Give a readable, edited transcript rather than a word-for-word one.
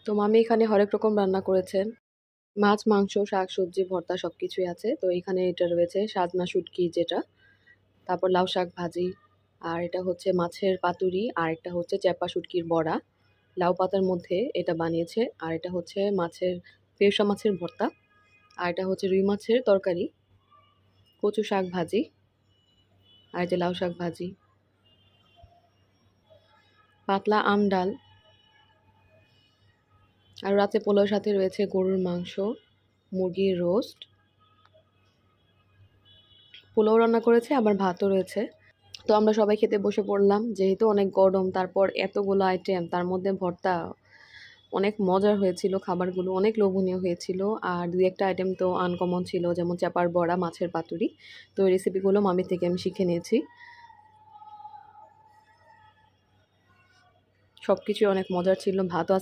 তো মামি এখানে হরেক রকম রান্না করেছেন। মাছ, মাংস, শাক-সবজি, ভর্তা সবকিছুই আছে। তো এখানে এটা রয়েছে সাজনা শুটকি যেটা, তারপর লাউ শাক ভাজি, আর এটা হচ্ছে মাছের পাতুরি, আর একটা হচ্ছে চ্যাপা শুটকির বড়া। লাউ পাতার মধ্যে এটা বানিয়েছে। আর এটা হচ্ছে ফেউসা মাছের ভর্তা। আর এটা হচ্ছে রুই মাছের তরকারি, কচু শাক ভাজি, আর এই যে লাউ শাক ভাজি, পাতলা আম ডাল, আর রাতে পোলাওর সাথে রয়েছে গরুর মাংস, মুরগির রোস্ট, পোলাও রান্না করেছে, আবার ভাতও রয়েছে। তো আমরা সবাই খেতে বসে পড়লাম। যেহেতু অনেক গরম, তারপর এতগুলো আইটেম, তার মধ্যে ভর্তা। অনেক মজার হয়েছিল খাবারগুলো, অনেক লোভনীয় হয়েছিল। আর ২-১ টা আইটেম তো আনকমন ছিল, যেমন চাপার বড়া, মাছের পাতুরি। তো এই রেসিপিগুলো মামি থেকে আমি শিখে নিয়েছি। সবকিছুই অনেক মজার ছিল। ভাতও